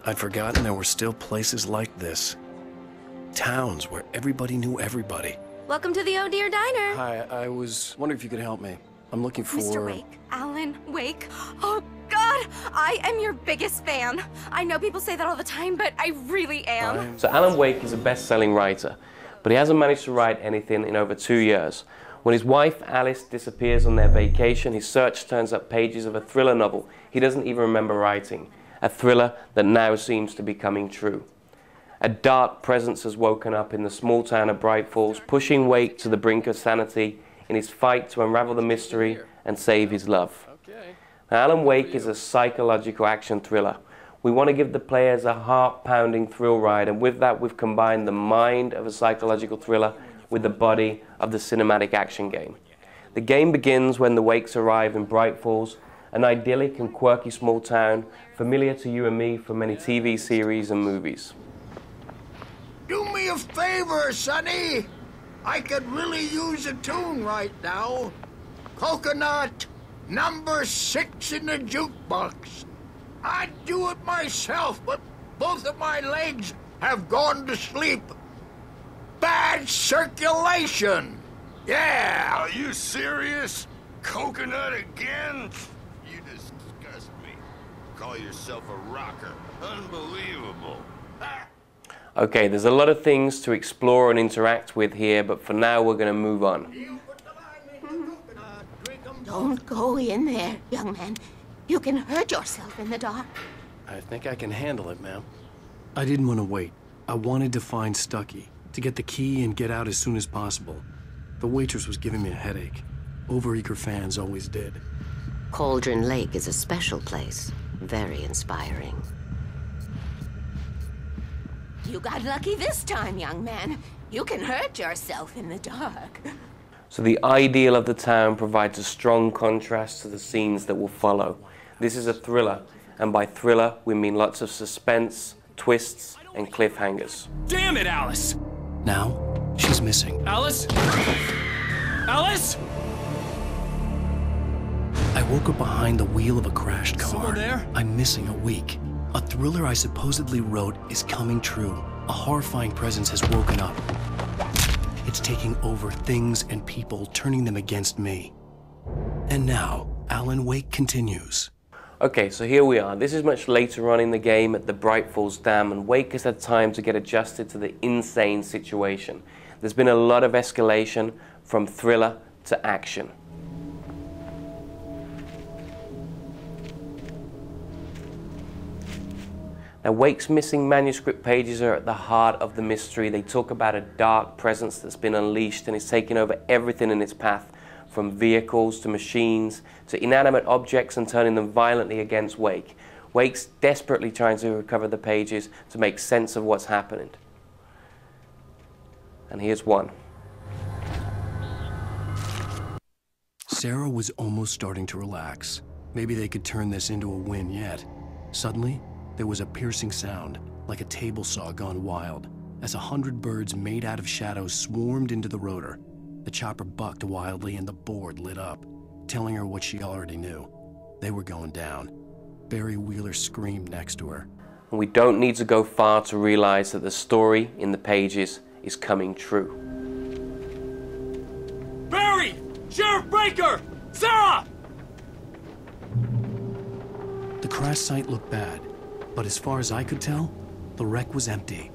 I'd forgotten there were still places like this. Towns where everybody knew everybody. Welcome to the Oh Dear Diner. Hi, I was wondering if you could help me. I'm looking for... Mr. Wake. Alan Wake. Oh, God! I am your biggest fan. I know people say that all the time, but I really am. So Alan Wake is a best-selling writer, but he hasn't managed to write anything in over 2 years. When his wife, Alice, disappears on their vacation, his search turns up pages of a thriller novel he doesn't even remember writing. A thriller that now seems to be coming true. A dark presence has woken up in the small town of Bright Falls, pushing Wake to the brink of sanity in his fight to unravel the mystery and save his love. Now, Alan Wake is a psychological action thriller. We want to give the players a heart-pounding thrill ride, and with that we've combined the mind of a psychological thriller with the body of the cinematic action game. The game begins when the Wakes arrive in Bright Falls, an idyllic and quirky small town familiar to you and me from many TV series and movies. Do me a favor, Sonny. I could really use a tune right now. Coconut, number 6 in the jukebox. I'd do it myself, but both of my legs have gone to sleep. Bad circulation. Yeah. Are you serious? Coconut again? You disgust me. Call yourself a rocker. Unbelievable. Okay, there's a lot of things to explore and interact with here, but for now we're going to move on. Don't go in there, young man. You can hurt yourself in the dark. I think I can handle it, ma'am. I didn't want to wait. I wanted to find Stucky, to get the key and get out as soon as possible. The waitress was giving me a headache. Overeager fans always did. Cauldron Lake is a special place. Very inspiring. You got lucky this time, young man. You can hurt yourself in the dark. So the ideal of the town provides a strong contrast to the scenes that will follow. This is a thriller, and by thriller we mean lots of suspense, twists, and cliffhangers. Damn it, Alice! Now, she's missing. Alice? Alice? I woke up behind the wheel of a crashed car. Someone there? I'm missing a week. A thriller I supposedly wrote is coming true. A horrifying presence has woken up. It's taking over things and people, turning them against me. And now, Alan Wake continues. Okay, so here we are. This is much later on in the game at the Bright Falls Dam, and Wake has had time to get adjusted to the insane situation. There's been a lot of escalation from thriller to action. Now, Wake's missing manuscript pages are at the heart of the mystery. They talk about a dark presence that's been unleashed and is taking over everything in its path, from vehicles to machines to inanimate objects, and turning them violently against Wake. Wake's desperately trying to recover the pages to make sense of what's happening. And here's one. Sarah was almost starting to relax. Maybe they could turn this into a win yet. Suddenly, there was a piercing sound, like a table saw gone wild, as 100 birds made out of shadows swarmed into the rotor. The chopper bucked wildly and the board lit up, telling her what she already knew. They were going down. Barry Wheeler screamed next to her. And we don't need to go far to realize that the story in the pages is coming true. Barry! Sheriff Baker! Sarah! The crash site looked bad, but as far as I could tell, the wreck was empty.